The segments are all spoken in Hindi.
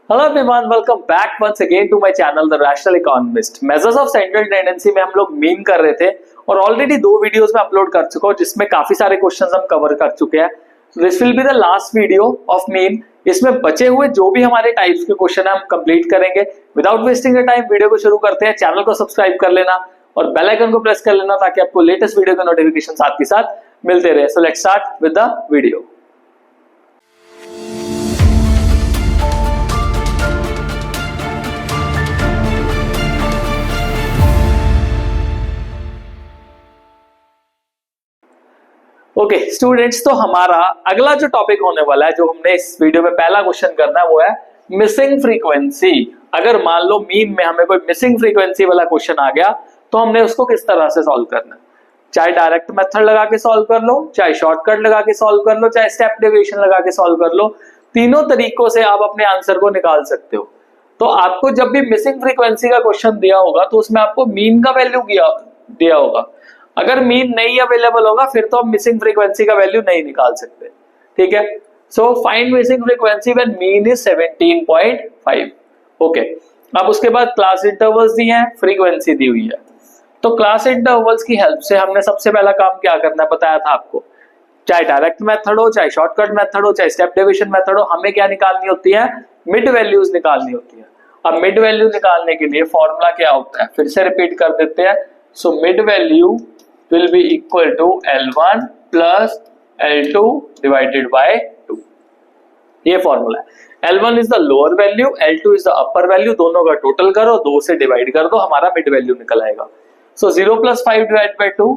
Hello everyone, welcome back once again to my channel the rational economist. Measures of central tendency में हम लोग मीन कर रहे थे और ऑलरेडी 2 वीडियोस में अपलोड कर चुका हूं जिसमें काफी सारे क्वेश्चंस हम कवर कर चुके हैं। This will be the last video of mean. इसमें बचे हुए जो भी हमारे टाइप्स के क्वेश्चन है हम कंप्लीट करेंगे। Without wasting the time video को शुरू करते हैं। चैनल को सब्सक्राइब कर लेना और बेल आइकन को प्रेस कर लेना ताकि आपको लेटेस्ट वीडियो के नोटिफिकेशन साथ के साथ मिलते रहे। So let's start with the video. Okay students, तो हमारा अगला जो टॉपिक होने वाला है, जो हमने इस वीडियो में पहला क्वेश्चन करना है वो है मिसिंग फ्रीक्वेंसी। अगर मान लो मीन में हमें कोई मिसिंग फ्रीक्वेंसी वाला क्वेश्चन आ गया तो हमने उसको किस तरह से सॉल्व करना है। चाहे डायरेक्ट मेथड लगा के सॉल्व कर लो, चाहे शॉर्टकट लगा के सॉल्व कर लो, चाहे स्टेप डेविएशन लगा के सॉल्व कर लो, तीनों तरीकों से आप अपने आंसर को निकाल सकते हो। तो आपको जब भी मिसिंग फ्रीक्वेंसी का क्वेश्चन दिया होगा तो उसमें आपको मीन का वैल्यू दिया होगा। अगर मीन नहीं अवेलेबल होगा फिर तो हम मिसिंग फ्रीक्वेंसी का वैल्यू नहीं निकाल सकते। ठीक है, so find missing frequency when mean is 17.5। Okay, अब उसके बाद क्लास इंटरवल्स दिए हैं, फ्रीक्वेंसी दी हुई है। तो क्लास इंटरवल्स की हेल्प से हमने सबसे पहला काम क्या करना है बताया था आपको। चाहे डायरेक्ट मेथड हो, चाहे शॉर्टकट मेथड हो, चाहे स्टेप डेविएशन मेथड हो, हमें क्या निकालनी होती है, मिड वैल्यूज निकालनी होती है। अब मिड वैल्यू निकालने के लिए फॉर्मूला क्या होता है, फिर से रिपीट कर देते हैं। So mid value will be equal to L1 plus L2 divided by 2। ये फॉर्मूला है। L1 is the lower value, L2 is the upper value, दोनों का टोटल करो, 2 से डिवाइड कर दो, हमारा मिड वैल्यू निकल आएगा। So 0 plus 5 divided by 2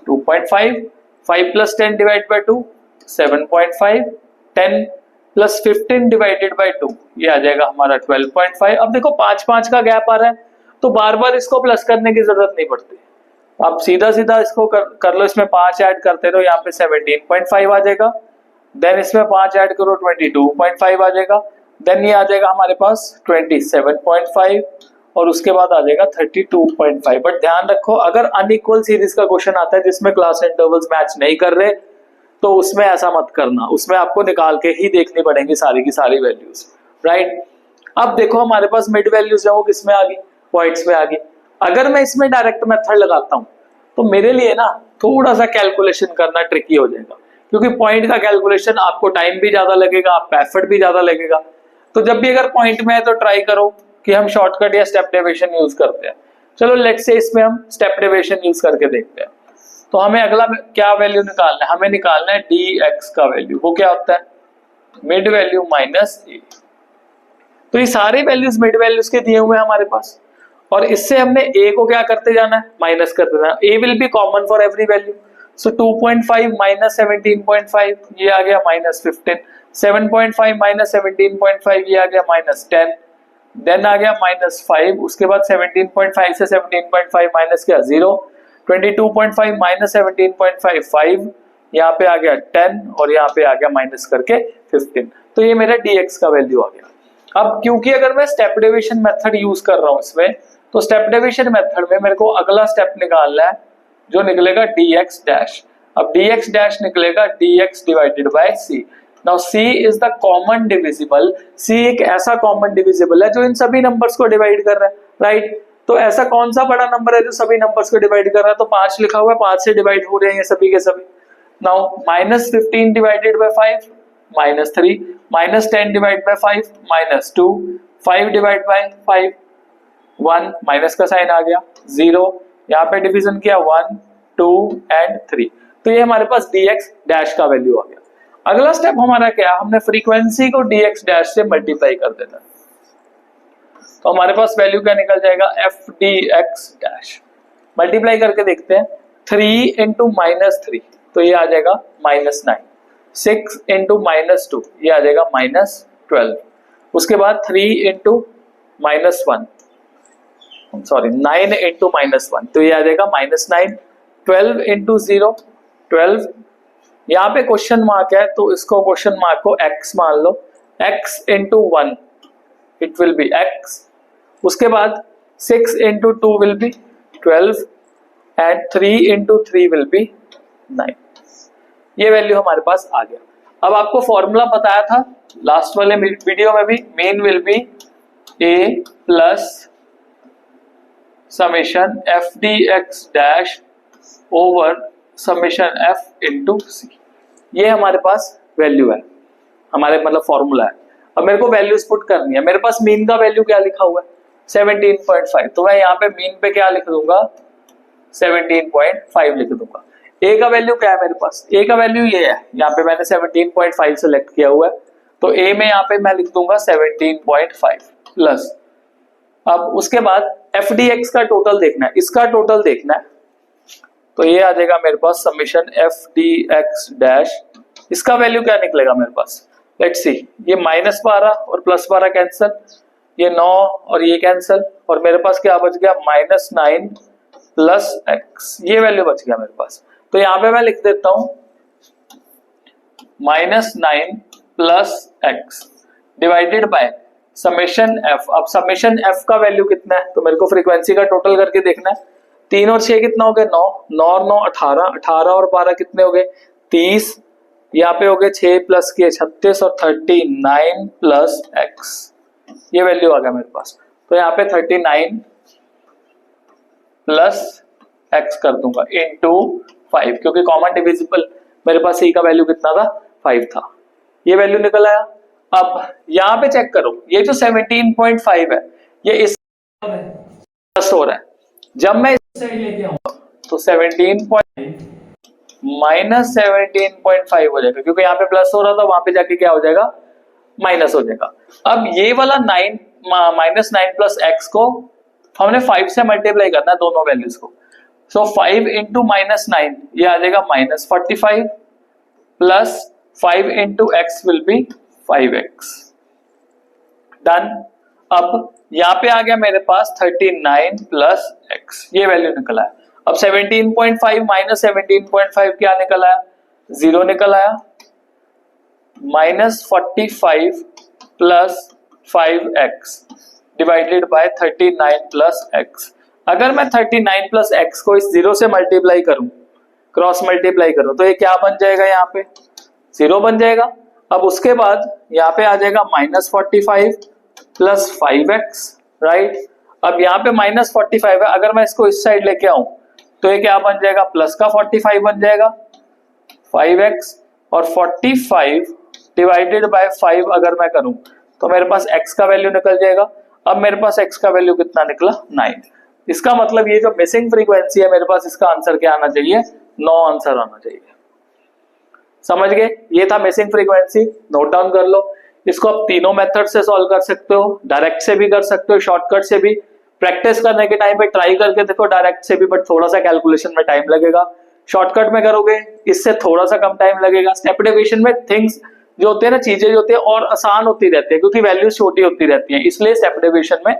2.5, 5 plus 10 divided by 2 7.5, 10 plus 15 divided by 2 ये आ जाएगा हमारा 12.5। अब देखो 5 का गैप आ रहा है तो बार बार इसको प्लस करने की जरूरत नहीं पड़ती, आप सीधा सीधा इसको कर लो। इसमें 5 ऐड करते रहो, यहाँ पे 17.5 आ जाएगा। देन इसमें 5 ऐड करो 22.5 आ जाएगा। देन ये आ जाएगा हमारे पास 27.5 और उसके बाद आ जाएगा 32.5। बट ध्यान रखो, अगर अनइक्वल सीरीज का क्वेश्चन आता है जिसमें क्लास इंटरवल्स मैच नहीं कर रहे तो उसमें ऐसा मत करना, उसमें आपको निकाल के ही देखनी पड़ेंगी सारी की सारी वैल्यूज। राइट, अब देखो हमारे पास मिड वैल्यूज है वो किस में आ गई, पॉइंट्स में आ गई। अगर मैं इसमें डायरेक्ट मेथड लगाता हूं तो मेरे लिए ना थोड़ा सा कैलकुलेशन करना ट्रिकी हो जाएगा, क्योंकि पॉइंट का कैलकुलेशन आपको टाइम भी ज्यादा लगेगा, आपका एफर्ट भी ज्यादा लगेगा। तो जब भी अगर पॉइंट में है तो ट्राई करो कि हम शॉर्टकट या स्टेप डेविएशन यूज करते हैं। चलो लेट्स से इसमें हम स्टेप डेविएशन यूज करके देखते हैं। तो हमें अगला क्या वैल्यू निकालना है, हमें निकालना है dx का वैल्यू। वो क्या होता है, मिड वैल्यू माइनस ए। तो ये सारे वैल्यूज मिड वैल्यूज के दिए हुए हैं हमारे पास, और इससे हमने a को क्या करते जाना है, माइनस करते जाना। a will be common for every value. So 2.5 minus 17.5 ये आ गया माइनस 15, 7.5 माइनस 17.5 ये आ गया माइनस 10, देन आ गया माइनस 5, उसके बाद 17.5 से 17.5 माइनस किया 0, 22.5 माइनस 17.5 5, यहाँ पे आ गया 10 और यहाँ पे आ गया माइनस करके 15। तो ये मेरा dx का वैल्यू आ गया। अब क्योंकि अगर मैं स्टेप डेविएशन मेथड यूज कर रहा हूं इसमें, तो स्टेप डेविएशन मेथड में मेरे को अगला स्टेप निकालना है जो निकलेगा dx डैश। अब dx डैश निकलेगा dx divided by c। Now c is the common divisible. c एक ऐसा कॉमन डिविजिबल है जो इन सभी नंबर्स को डिवाइड कर रहा है। राइट, तो ऐसा कौन सा बड़ा नंबर है जो सभी नंबर्स को डिवाइड कर रहा है, तो 5 लिखा हुआ है, 5 से डिवाइड हो रहे हैं ये सभी के सभी। Now minus 15 divided by 5 minus 3, minus 10 divide by 5 minus 2, 5 divide by 5 1, minus का साइन आ गया 0, यहाँ पे डिवीजन किया 1 2 एंड 3। तो ये हमारे पास dx डैश का वैल्यू आ गया। अगला स्टेप हमारा क्या, हमने फ्रीक्वेंसी को dx डैश से मल्टीप्लाई कर देना। तो हमारे पास वैल्यू क्या निकल जाएगा, f dx डैश। मल्टीप्लाई करके देखते हैं, 3 इंटू माइनस 3 तो ये आ जाएगा माइनस 9, 6 इंटू माइनस 2 ये आ जाएगा माइनस 12, उसके बाद 3 into minus 1 sorry 9 into minus 1 तो ये आ जाएगा माइनस 9, 12 इंटू 0 12, यहाँ पे क्वेश्चन मार्क है तो इसको क्वेश्चन मार्क को x मान लो, x into 1 it will be x, उसके बाद 6 into 2 will be 12 and 3 into 3 will be 9। ये वैल्यू हमारे पास आ गया। अब आपको फॉर्मूला बताया था लास्ट वाले वीडियो में भी, mean will be A plus summation F D X dash over summation F into C. ये हमारे पास वैल्यू है, हमारे मतलब फॉर्मूला है। अब मेरे को वैल्यूज पुट करनी है। मेरे पास मीन का वैल्यू क्या लिखा हुआ है 17.5, तो मैं यहाँ पे मीन पे क्या लिख दूंगा 17.5 लिख दूंगा। ए का वैल्यू क्या है मेरे पास, ए का वैल्यू ये है, यहाँ पे मैंने 17.5 सेलेक्ट किया हुआ है, तो ए में यहाँ पे मैं लिख दूंगा 17.5 प्लस। अब उसके बाद एफ डी एक्स का टोटल देखना है, इसका टोटल देखना है, तो ये आ जाएगा मेरे पास summation F D X dash, इसका वैल्यू क्या निकलेगा मेरे पास, लेट्स सी, ये -12 और +12 कैंसिल, ये 9 और ये कैंसिल, और मेरे पास क्या बच गया -9 प्लस एक्स, ये वैल्यू बच गया मेरे पास। तो यहाँ पे मैं लिख देता हूं -9 plus x divided by summation F. अब समेशन एफ का वैल्यू कितना है, तो मेरे को फ्रीक्वेंसी का टोटल करके देखना है। 3 और 6 कितना हो गया 9, 9 और 9 18, 18 और 12 कितने हो गए 30, यहाँ पे हो गए 6 प्लस के 36 और 39 प्लस एक्स, ये वैल्यू आ गया मेरे पास। तो यहाँ पे 39 प्लस एक्स कर दूंगा इनटू 5, क्योंकि कॉमन डिविजिबल मेरे पास सी का वैल्यू कितना था 5 था, ये वैल्यू निकल आया। अब यहाँ पे चेक करो, ये जो 17.5 है ये इस प्लस हो रहा है, जब मैं इस साइड लेके आऊंगा तो 17.5 माइनस 17.5 हो जाएगा, क्योंकि यहाँ पे प्लस हो रहा था, वहां पे जाके क्या हो जाएगा माइनस हो जाएगा। अब ये वाला -9 प्लस एक्स को हमने 5 से मल्टीप्लाई करना है दोनों वैल्यूज को, सो 5 इंटू -9 ये आ जाएगा -45 plus 5 into x will be 5x, done. अब यहाँ पे आ गया मेरे पास 39 प्लस एक्स, ये वैल्यू निकला है। अब 17.5 माइनस 17.5 क्या निकल आया 0 निकल आया, -45 plus 5x divided by 39 plus x। अगर मैं 39 प्लस x को इस 0 से मल्टीप्लाई करूं, क्रॉस मल्टीप्लाई करूं, तो ये क्या बन जाएगा, यहाँ पे 0 बन जाएगा। अब उसके बाद यहाँ पे आ जाएगा -45 प्लस 5x, राइट। अब यहाँ पे -45 है, अगर मैं इसको इस साइड लेके आऊं तो ये क्या बन जाएगा प्लस का 45 बन जाएगा 5x, और 45 डिवाइडेड बाय 5 अगर मैं करूं तो मेरे पास x का वैल्यू निकल जाएगा। अब मेरे पास x का वैल्यू कितना निकला 9। इसका मतलब ये जो मिसिंग फ्रीक्वेंसी है मेरे पास, इसका आंसर क्या आना चाहिए 9 आंसर आना चाहिए। समझ गए, ये था मिसिंग फ्रीक्वेंसी, नोट डाउन कर लो। इसको आप तीनों मेथड से सॉल्व कर सकते हो, डायरेक्ट से भी कर सकते हो, शॉर्टकट से भी। प्रैक्टिस करने के टाइम पे ट्राई करके देखो डायरेक्ट से भी, बट थोड़ा सा कैलकुलेशन में टाइम लगेगा। शॉर्टकट में करोगे इससे थोड़ा सा कम टाइम लगेगा। स्टेप डेविएशन में थिंग्स जो होते हैं ना, चीजें जो होती है और आसान होती रहती है, क्योंकि वैल्यूज छोटी होती रहती हैं, इसलिए स्टेप डेविएशन में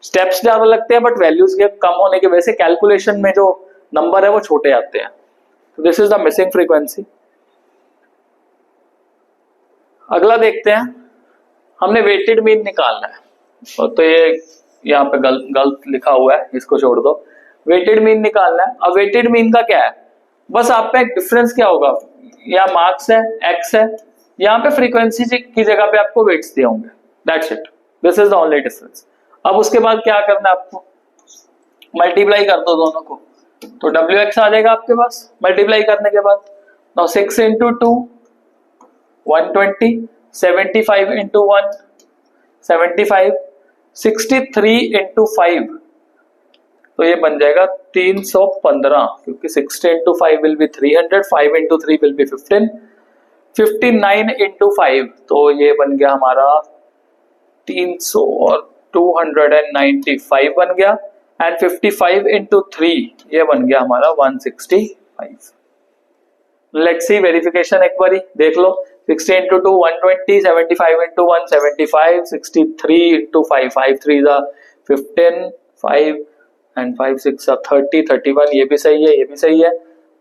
स्टेप्स ज्यादा लगते हैं, बट वैल्यूज के कम होने की वजह से कैलकुलेशन में जो नंबर है वो छोटे आते हैं। तो this is the missing frequency. अगला देखते हैं, हमने वेटेड मीन निकालना है, तो ये यहाँ पे गलत लिखा हुआ है, इसको छोड़ दो। वेटेड मीन निकालना है। अब वेटेड मीन का क्या है, बस आप पे एक डिफरेंस क्या होगा, यहाँ मार्क्स है एक्स है, यहाँ पे फ्रीक्वेंसी की जगह पे आपको वेट्स दिए होंगे, that's it, this is the only difference. अब उसके बाद क्या करना है आपको, मल्टीप्लाई कर दो दोनों को, तो WX आ जाएगा आपके पास मल्टीप्लाई करने के बाद। नाउ 6 इंटू 2 120, 75 इंटू 1 75, 63 इंटू 5, तो ये बन जाएगा 315, क्योंकि 60 into 5 will be 300, 5 into 3 will be 15, 59 into 5, तो ये बन गया हमारा 300 और 295 बन गया, एंड 55 इंटू 3 ये बन गया हमारा 165। लेट्स सी वेरिफिकेशन एक बारी देख लो। 60 इंटू 2 120, 75 इंटू 1 75, 63 इंटू 5 5 3 15, 5 एंड 5 6 30, 31, ये भी सही है, ये भी सही है।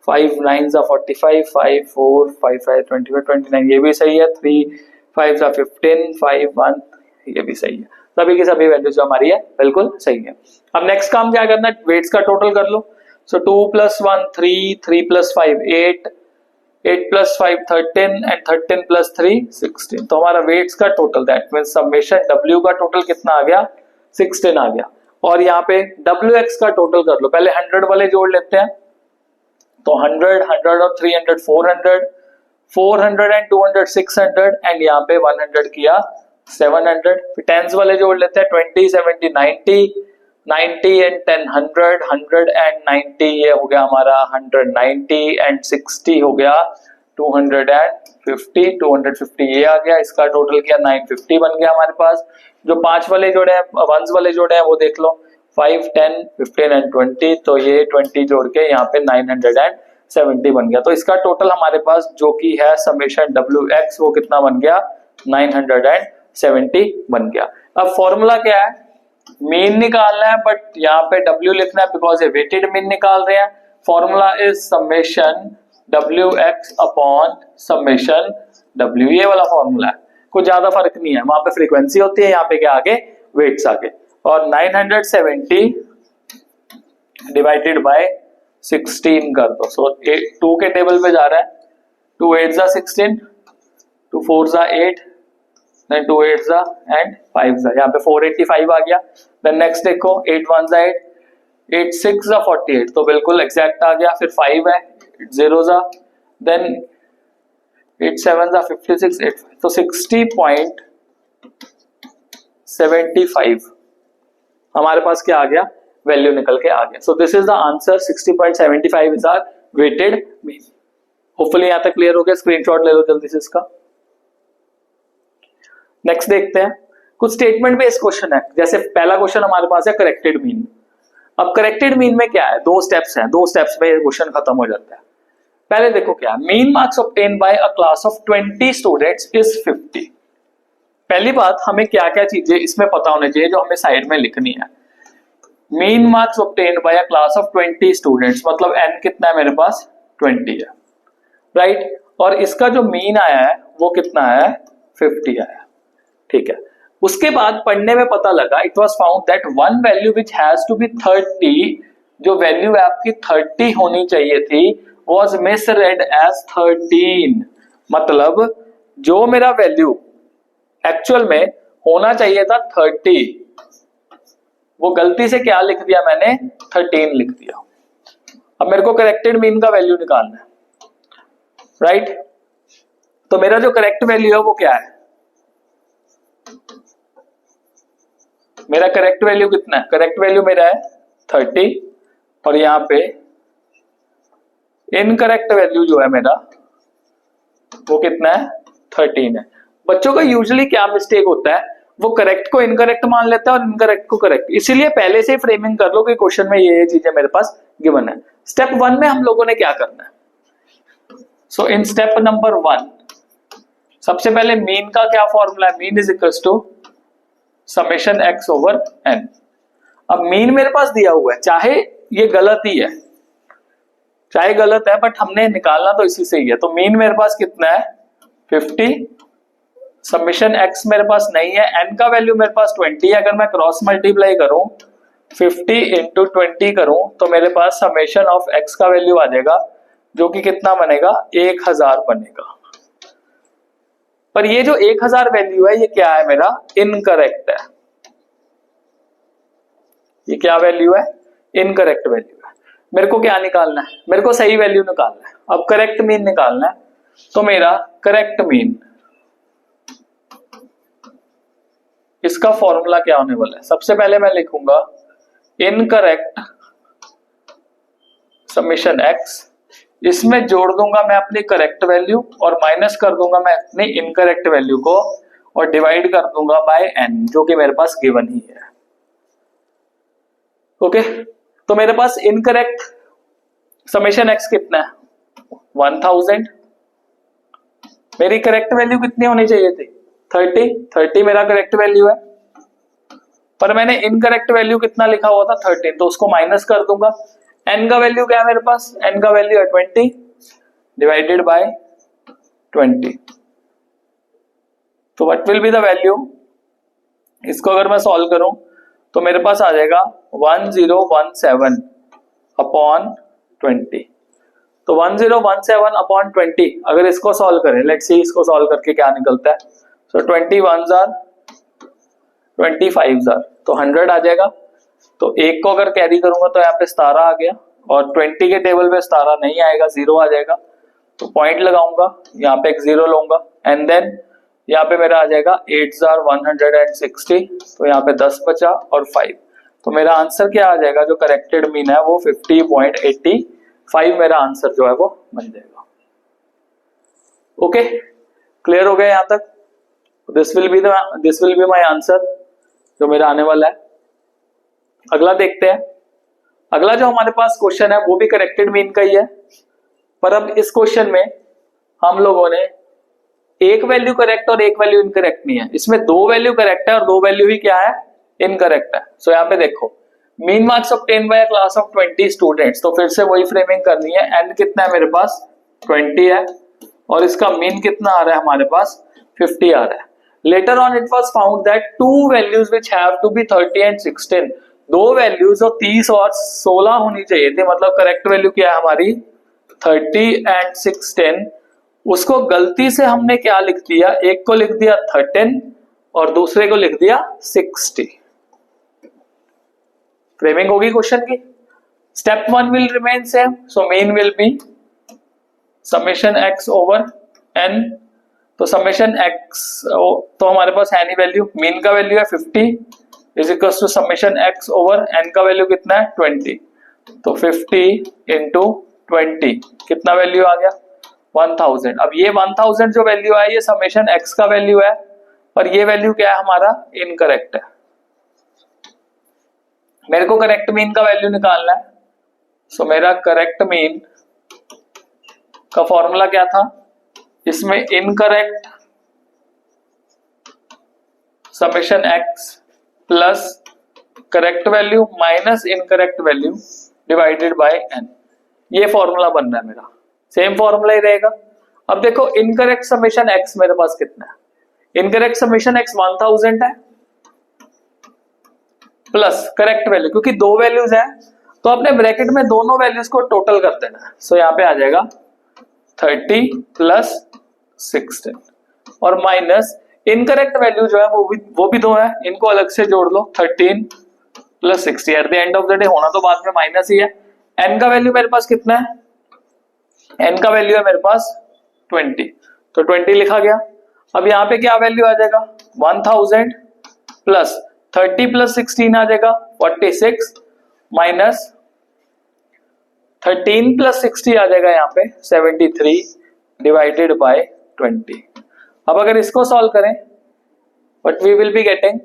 5 9 45, 5 4 5 5 25 29, ये भी सही है। 3 5 15, 5 1, ये भी सही है। सभी की सभी वैल्यू जो हमारी है बिल्कुल सही है। अब नेक्स्ट काम क्या करना है, वेट्स का टोटल कर लो। सो 2 + 1 3, 3 + 5 8, 8 + 5 13 एंड 13 + 3 16। तो हमारा वेट्स का total, that means summation W का टोटल कितना आ गया, 16 आ गया। और यहाँ पे WX का टोटल कर लो, पहले 100 वाले जोड़ लेते हैं। तो 100 100 और 300 400, 400 एंड 200 600 एंड यहाँ पे 100 किया 700। फिर टेंस वाले जोड़ लेते हैं, 20 70 90, 90 एंड 10 100, 100 एंड 90 ये हो गया हमारा 190 एंड 60 हो गया 250, 250 ये आ गया। इसका टोटल किया 950 बन गया हमारे पास। जो 5 वाले जोड़े हैं, 1s वाले जोड़े हैं वो देख लो, 5 10 15 एंड 20, तो ये 20 जोड़ के यहाँ पे 970 बन गया। तो इसका टोटल हमारे पास जो कि है समेशन WX वो कितना बन गया, 970 बन गया। अब फॉर्मूला क्या है, मीन निकालना है, बट यहाँ पे W लिखना है बिकॉज ये वेटेड मीन निकाल रहे हैं। Formula is summation WX upon summation W, ये वाला फॉर्मूला है, कुछ ज्यादा फर्क नहीं है। वहां पे फ्रीक्वेंसी होती है, यहाँ पे क्या आगे, वेट्स आगे। और 970 डिवाइडेड बाय 16 कर दो। सो 2 के टेबल पे जा रहा है, 2 8 जा 16, 2 4 जा 8, देन 2 8 जा एंड 5 जा, यहाँ पे 485 आ गया। देन नेक्स्ट देखो 8 1 जा 8, 8 6 जा 48, तो बिल्कुल एग्जैक्ट आ गया। फिर 5 है, 0 जा, देन 8 7 जा 56, 8 तो 60.75 हमारे पास क्या आ गया, वैल्यू निकल के आ गया। So this is the answer, 60.75 is our weighted mean. Hopefully यहां तक क्लियर हो गया, स्क्रीनशॉट ले लो जल्दी से इसका। नेक्स्ट देखते हैं, कुछ स्टेटमेंट बेस्ड क्वेश्चन है। जैसे पहला क्वेश्चन हमारे पास है करेक्टेड मीन। अब करेक्टेड मीन में क्या है, 2 स्टेप्स हैं, 2 स्टेप्स में क्वेश्चन खत्म हो जाता है। पहले देखो क्या, mean marks obtain bye a class of 20 students is 50। पहली बात, हमें क्या क्या चीजें इसमें पता होनी चाहिए जो हमें साइड में लिखनी है। Mean marks obtain bye a class of 20 students, मतलब n कितना है मेरे पास, 20 है, राइट। और इसका जो मीन आया है वो कितना है, 50 आया, ठीक है। उसके बाद पढ़ने में पता लगा, it was found that one value which has to be 30, जो वैल्यू आपकी 30 होनी चाहिए थी, was misread as 13। मतलब जो मेरा वैल्यू एक्चुअल में होना चाहिए था 30, वो गलती से क्या लिख दिया मैंने, 13 लिख दिया। अब मेरे को करेक्टेड मीन का वैल्यू निकालना है, राइट। तो मेरा जो करेक्ट वैल्यू है वो क्या है, मेरा करेक्ट वैल्यू कितना है, करेक्ट वैल्यू मेरा है 30, और यहां पे इनकरेक्ट वैल्यू जो है मेरा वो कितना है, 13 है। बच्चों का यूजुअली क्या मिस्टेक होता है, वो करेक्ट को इनकरेक्ट मान लेता है और इनकरेक्ट को करेक्ट, इसीलिए पहले से ही फ्रेमिंग कर लो कि क्वेश्चन में ये चीजें मेरे पास गिवन है। स्टेप 1 में हम लोगों ने क्या करना है, सो इन स्टेप नंबर 1 सबसे पहले मीन का क्या फॉर्मूला है, mean is equals to summation x over n। अब मीन मेरे पास दिया हुआ है, चाहे ये गलत ही है, चाहे गलत है, बट हमने निकालना तो इसी से ही है। तो मीन मेरे पास कितना है, 50, समेशन x मेरे पास नहीं है, n का वैल्यू मेरे पास 20 है। अगर मैं क्रॉस मल्टीप्लाई करूं 50 इंटू 20 करूं तो मेरे पास समेशन ऑफ x का वैल्यू आ जाएगा, जो कि कितना बनेगा, 1000 बनेगा। पर ये जो 1000 वैल्यू है ये क्या है, मेरा इनकरेक्ट है। ये क्या वैल्यू है, इनकरेक्ट वैल्यू है। मेरे को क्या निकालना है, मेरे को सही वैल्यू निकालना है। अब करेक्ट मीन निकालना है, तो मेरा करेक्ट मीन, इसका फॉर्मूला क्या होने वाला है, सबसे पहले मैं लिखूंगा इनकरेक्ट समेशन x, इसमें जोड़ दूंगा मैं अपनी करेक्ट वैल्यू और माइनस कर दूंगा मैं अपनी इनकरेक्ट वैल्यू को, और डिवाइड कर दूंगा बाय n, जो कि मेरे पास गिवन ही है। ओके, तो मेरे पास इनकरेक्ट समेशन x कितना है, 1000। मेरी करेक्ट वैल्यू कितनी होनी चाहिए थी, 30 मेरा करेक्ट वैल्यू है, पर मैंने इनकरेक्ट वैल्यू कितना लिखा हुआ था, 13, तो उसको माइनस कर दूंगा। n का वैल्यू क्या है मेरे पास, n का वैल्यू है 20 डिवाइडेड बाय 20। तो what will be the value, इसको अगर मैं सॉल्व करूं तो मेरे पास आ जाएगा 1017 अपॉन 20। तो 1017 अपॉन 20, अगर इसको सॉल्व करें, लेट्स सी इसको सॉल्व करके क्या निकलता है। सो 21 जार 25 जार, तो 100 आ जाएगा। तो एक को अगर कैरी करूंगा तो यहाँ पे 17 आ गया, और 20 के टेबल पे 17 नहीं आएगा, 0 आ जाएगा। तो पॉइंट लगाऊंगा, यहाँ पे एक 0 लूंगा, एंड देन यहाँ पे मेरा आ जाएगा 8 जार 160, तो यहाँ पे 10 बचा और 5। तो मेरा आंसर क्या आ जाएगा, जो करेक्टेड मीन है वो 50.85 मेरा आंसर जो है वो बन जाएगा। ओके, क्लियर हो गया यहाँ तक? This will be my answer जो मेरा आने वाला है। अगला देखते हैं। अगला जो हमारे पास क्वेश्चन है वो भी करेक्टेड मीन का ही है, पर अब इस क्वेश्चन में हम लोगों ने एक वैल्यू करेक्ट और एक वैल्यू इनकरेक्ट नहीं है, इसमें 2 वैल्यू करेक्ट है और 2 वैल्यू ही क्या है, इनकरेक्ट है। सो यहाँ पे देखो, mean marks obtain bye a class of 20 students, तो फिर से वही फ्रेमिंग करनी है। एंड कितना है मेरे पास, 20 है, और इसका मीन कितना आ रहा है हमारे पास, 50 आ रहा है। Later on it was found that 2 values which have to be 30 and 16, 2 values जो 30 और 16 होनी चाहिए थी, मतलब करेक्ट वैल्यू क्या है हमारी 30 एंड 16, उसको गलती से हमने क्या लिख दिया, एक को लिख दिया 13 और दूसरे को लिख दिया 60। फ्रेमिंग होगी क्वेश्चन की। Step 1 will remain same, so mean will be summation x over n। तो समेशन x, तो हमारे पास है नहीं वैल्यू, मीन का वैल्यू है 50 is equal to summation x over n का वैल्यू कितना है 20। तो 50 इंटू 20 कितना वैल्यू आ गया 1000। अब ये 1000 जो वैल्यू है ये समेशन x का वैल्यू है, पर ये वैल्यू क्या है हमारा, इनकरेक्ट है। मेरे को करेक्ट मीन का वैल्यू निकालना है। सो मेरा करेक्ट मीन का फॉर्मूला क्या था, इसमें incorrect summation x plus correct value minus incorrect value divided by n, ये फॉर्मूला बन रहा है मेरा, सेम फॉर्मूला ही रहेगा। अब देखो इनकरेक्ट समेशन x मेरे पास कितना है, इनकरेक्ट समेशन x 1000 है प्लस करेक्ट वैल्यू, क्योंकि 2 वैल्यूज है तो अपने ब्रैकेट में दोनों वैल्यूज को टोटल कर देना है। सो यहाँ पे आ जाएगा 30 प्लस 16 और माइनस इनकरेक्ट वैल्यू जो है वो भी 2 है, इनको अलग से जोड़ लो 13 plus 60। At the end of the day होना तो बाद में माइनस ही है। n का वैल्यू मेरे पास कितना है, n का वैल्यू है मेरे पास 20, तो 20 लिखा गया। अब यहाँ पे क्या वैल्यू आ जाएगा 1000 प्लस 30 प्लस 16 आ जाएगा 46 माइनस 13 प्लस 60 आ जाएगा यहाँ पे 73 डिवाइडेड बाय 20। अब अगर इसको सॉल्व करें what we will be getting,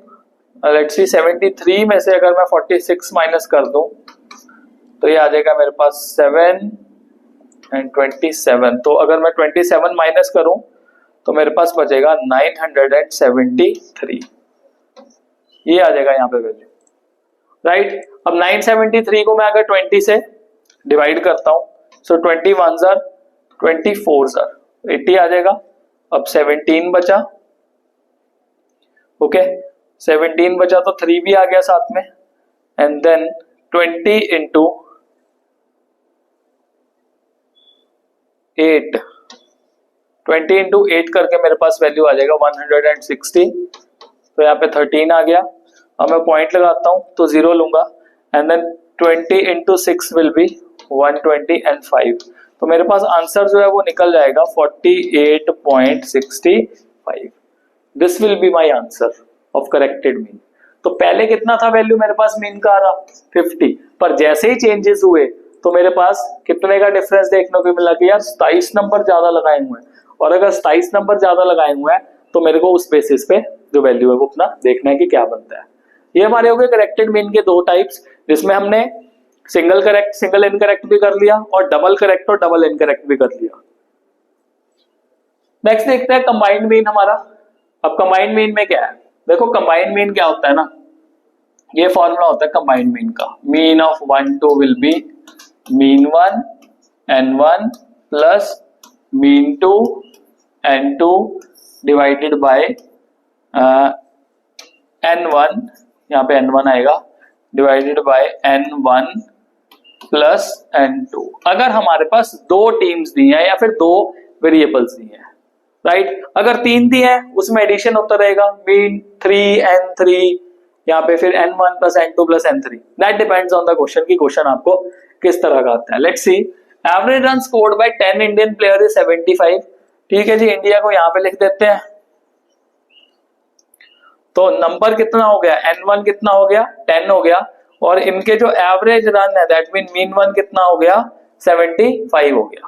let's see 73 में से अगर मैं 46 माइनस कर दूं तो ये आ जाएगा मेरे पास 7 एंड 27। तो अगर मैं 27 माइनस करूं तो मेरे पास बचेगा 973, ये आ जाएगा यहाँ पे वैल्यू, राइट। अब 973 को मैं अगर 20 से डिवाइड करता हूं, सो 21 जार 24 जार 80 आ जाएगा। अब 17 बचा, ओके 17 बचा तो 3 भी आ गया साथ में, एंड देन 20 इंटू 8, 20 इंटू 8 करके मेरे पास वैल्यू आ जाएगा 160। तो यहाँ पे 13 आ गया। अब मैं पॉइंट लगाता हूं तो 0 लूंगा, and then 20 into 6 will be 120 and 5। तो मेरे पास आंसर जो है वो निकल जाएगा 48.65। This will be my answer of corrected mean. तो पहले कितना था वैल्यू मेरे पास मीन का आ रहा 50, पर जैसे ही चेंजेस हुए तो मेरे पास कितने का डिफरेंस देखने को मिला कि यार 27 नंबर ज्यादा लगाए हुए हैं, और अगर 27 नंबर ज्यादा लगाए हुए हैं तो मेरे को उस बेसिस पे जो वैल्यू है वो अपना देखना है कि क्या बनता है। ये हमारे हो गए करेक्टेड मीन के 2 टाइप्स, जिसमें हमने सिंगल करेक्ट सिंगल इनकरेक्ट भी कर लिया और डबल करेक्ट और डबल इनकरेक्ट भी कर लिया। नेक्स्ट देखते हैं कंबाइंड मीन हमारा। अब कंबाइंड मीन में क्या है, देखो कंबाइंड मीन क्या होता है ना, ये फॉर्मूला होता है कंबाइंड मीन का, mean of 1 2 will be mean 1 n1 plus mean 2 n2 divided by n1, यहाँ पे n1 आएगा, divided by n1 plus N2। अगर हमारे पास दो टीम्स दी हैं या फिर दो वेरिएबल्स दी हैं, राइट। अगर तीन दी है उसमें एडिशन होता रहेगा, मीन 3N3, यहाँ पे फिर N1 plus N2 plus N3। That depends on the question की क्वेश्चन आपको किस तरह का आता है। Let's see, average run scored by 10 Indian player is 75। ठीक है जी, इंडिया को यहाँ पे लिख देते हैं। तो नंबर कितना हो गया, N1 कितना हो गया, 10 हो गया, और इनके जो एवरेज रन है दैट मीन वन कितना हो गया, 75 हो गया।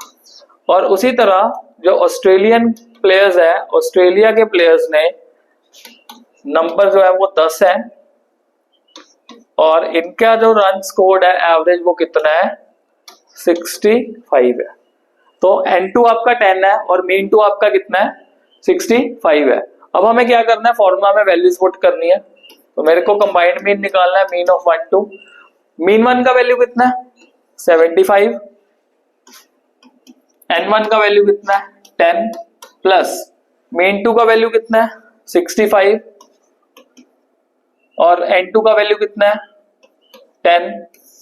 और उसी तरह जो ऑस्ट्रेलियन प्लेयर्स है, ऑस्ट्रेलिया के प्लेयर्स ने नंबर जो है वो 10 है, और इनका जो रन स्कोर्ड है एवरेज वो कितना है, 65 है। तो N2 आपका 10 है और मीन 2 आपका कितना है, 65 है। अब हमें क्या करना है, फॉर्मूला में वैल्यूज पुट करनी है। तो मेरे को कंबाइंड मीन निकालना है, मीन ऑफ 1 2। मीन 1 का वैल्यू कितना है, 75, N1 का वैल्यू कितना है, 10, प्लस मीन 2 का वैल्यू कितना है, 65, और N2 का वैल्यू कितना है, 10,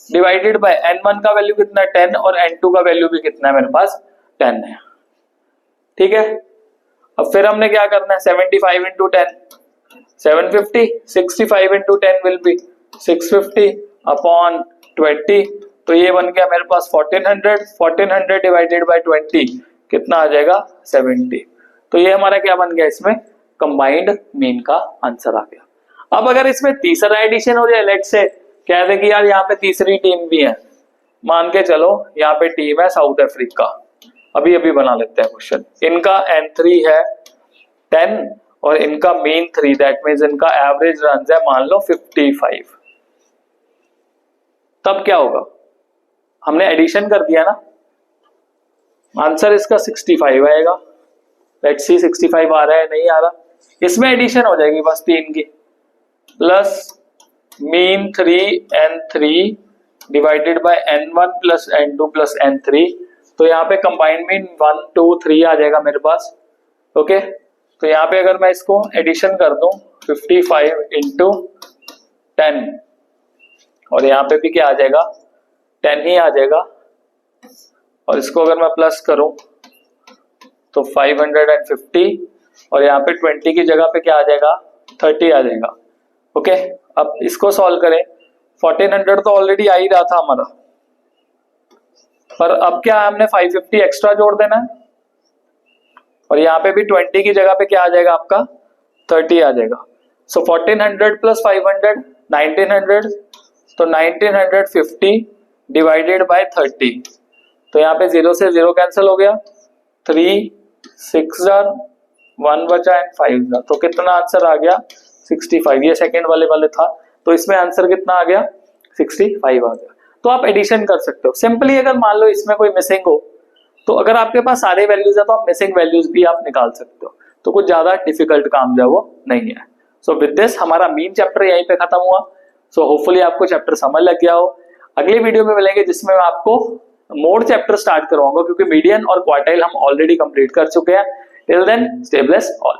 डिवाइडेड बाय N1 का वैल्यू कितना है, 10, और N2 का वैल्यू भी कितना है, मेरे पास 10 है। ठीक है, अब फिर हमने क्या करना है, 75 into 10 750, 65 into 10 will be 650 upon 20। तो ये बन गया मेरे पास 1400 डिवाइडेड बाय 20 कितना आ जाएगा, 70। तो ये हमारा क्या बन गया, इसमें कंबाइंड मीन का आंसर आ गया। अब अगर इसमें तीसरा एडिशन हो जाए, लेट्स से कह दे कि यार यहाँ पे तीसरी टीम भी है, मान के चलो यहाँ पे टीम है साउथ अफ्रीका, अभी अभी बना लेते हैं क्वेश्चन। इनका N3 है 10 और इनका मीन 3, दैट मींस इनका एवरेज रन है मान लो 55। तब क्या होगा, हमने एडिशन कर दिया ना, आंसर इसका 65 आएगा। लेट्स सी 65 आ रहा है, नहीं आ रहा, इसमें एडिशन हो जाएगी बस 3 की, plus mean 3N3 divided by N1 plus N2 plus N3। तो यहाँ पे कंबाइंड मीन 1 2 3 आ जाएगा मेरे पास। ओके, तो यहाँ पे अगर मैं इसको एडिशन कर दूं 55 इंटू 10, और यहाँ पे भी क्या आ जाएगा, 10 ही आ जाएगा, और इसको अगर मैं प्लस करूं तो 550, और यहाँ पे 20 की जगह पे क्या आ जाएगा, 30 आ जाएगा। ओके, अब इसको सॉल्व करें, 1400 तो ऑलरेडी आ ही रहा था हमारा, पर अब क्या है, हमने 550 एक्स्ट्रा जोड़ देना है, और यहाँ पे भी 20 की जगह पे क्या आ जाएगा आपका, 30 आ जाएगा। सो 1400 प्लस 500 1900, तो 1950 डिवाइडेड बाय 30। तो यहाँ पे 0 से 0 कैंसिल हो गया, 3 6 1 बचा एंड 5, तो कितना आंसर आ गया, 65। ये सेकेंड वाले था, तो इसमें आंसर कितना आ गया, 65 आ गया। तो आप एडिशन कर सकते हो सिंपली। अगर मान लो इसमें कोई मिसिंग हो, तो अगर आपके पास सारे वैल्यूज है तो आप मिसिंग वैल्यूज भी आप निकाल सकते हो, तो कुछ ज्यादा डिफिकल्ट काम जो है वो नहीं है। सो विद दिस हमारा मीन चैप्टर यहीं पे खत्म हुआ। सो होपफुली आपको चैप्टर समझ लग गया हो। अगली वीडियो में मिलेंगे जिसमें मैं आपको मोड चैप्टर स्टार्ट करवाऊंगा, क्योंकि मीडियन और क्वार्टाइल हम ऑलरेडी कंप्लीट कर चुके हैं। Till then stay blessed all.